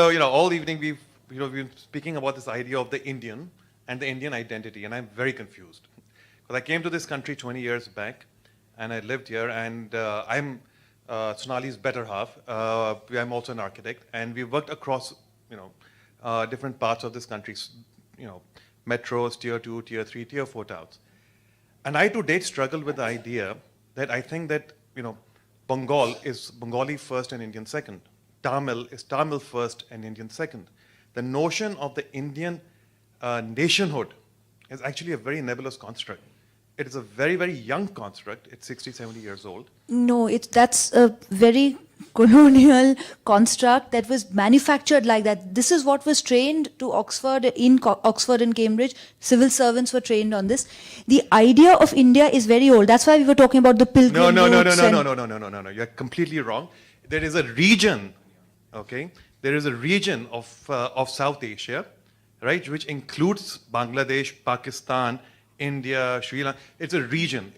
So, all evening we've been speaking about this idea of the Indian and the Indian identity, and I'm very confused. Because I came to this country 20 years back, and I lived here, and I'm Sonali's better half. I'm also an architect, and we worked across, different parts of this country, metros, tier 2, tier 3, tier 4 towns. And I to date struggle with the idea that I think that, Bengal is Bengali first and Indian second. Tamil is Tamil first and Indian second. The notion of the Indian nationhood is actually a very nebulous construct. It is a very, very young construct. It's 60, 70 years old. No, that's a very colonial construct that was manufactured like that. This is what was trained to Oxford and Cambridge. Civil servants were trained on this. The idea of India is very old. That's why we were talking about the pilgrim routes. No. You're completely wrong. There is a region, okay? There is a region of South Asia, right, which includes Bangladesh, Pakistan, India, Sri Lanka. It's a region,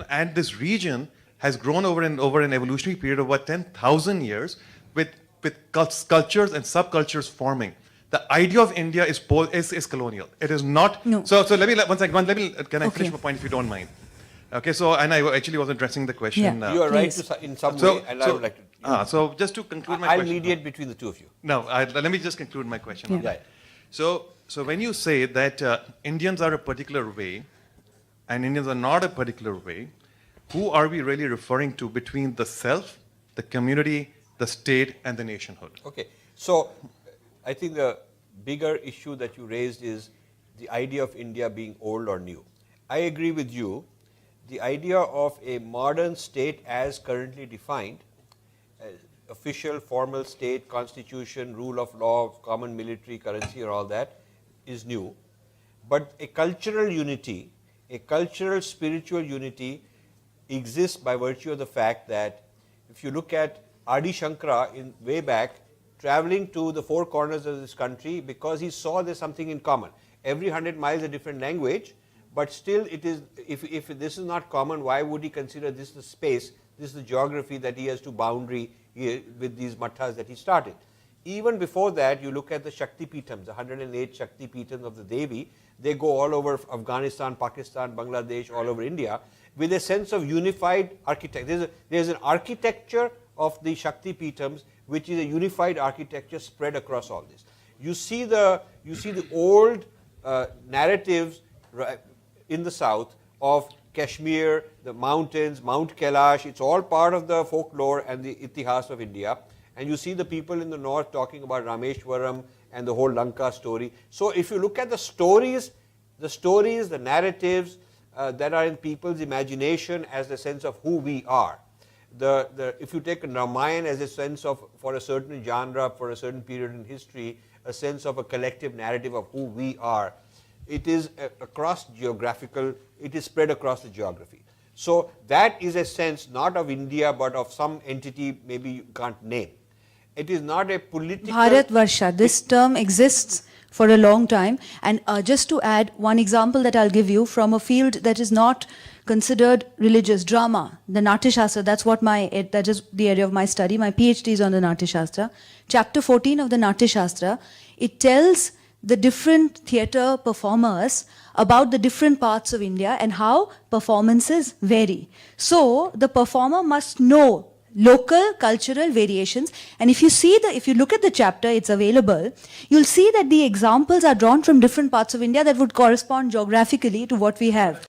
and this region has grown over an evolutionary period of about 10,000 years with cultures and subcultures forming. The idea of India is colonial. It is not. No. So let me can I finish my point if you don't mind? Okay, so, and I actually was addressing the question. Yeah. You are right Please. in some way, and I would like to. So just to conclude my I'll question. mediate between the two of you. No, let me just conclude my question. Yeah. Yeah. So when you say that Indians are a particular way and Indians are not a particular way, who are we really referring to between the self, the community, the state, and the nationhood? Okay. So I think the bigger issue that you raised is the idea of India being old or new. I agree with you. The idea of a modern state as currently defined, official, formal state, constitution, rule of law, common military, currency, or all that, is new. But a cultural unity, a cultural spiritual unity exists by virtue of the fact that if you look at Adi Shankara in way back, traveling to the four corners of this country because he saw there's something in common. Every 100 miles a different language, but still it is, if this is not common, why would he consider this the space, this is the geography that he has to boundary with these mattas that he started. Even before that, you look at the Shakti Pitams, the 108 Shakti Pitams of the Devi, they go all over Afghanistan, Pakistan, Bangladesh, all over India, with a sense of unified architecture. There's an architecture of the Shakti Pitams, which is a unified architecture spread across all this. You see the old narratives in the south of Kashmir, the mountains, Mount Kailash, it's all part of the folklore and the itihas of India. And you see the people in the north talking about Rameshwaram and the whole Lanka story. So if you look at the stories, the narratives that are in people's imagination as a sense of who we are. If you take Ramayana as a sense of, for a certain genre, for a certain period in history, a sense of a collective narrative of who we are, it is across geographical, it is spread across the geography. So that is a sense not of India but of some entity maybe you can't name. It is not a political... Bharat Varsha, this term exists for a long time. And just to add one example that I'll give you from a field that is not considered religious, drama, the Natya Shastra, that is the area of my study. My PhD is on the Natya Shastra. Chapter 14 of the Natya Shastra, it tells the different theatre performers about the different parts of India and how performances vary. So the performer must know local cultural variations, and if you look at the chapter, it's available, you'll see that the examples are drawn from different parts of India that would correspond geographically to what we have.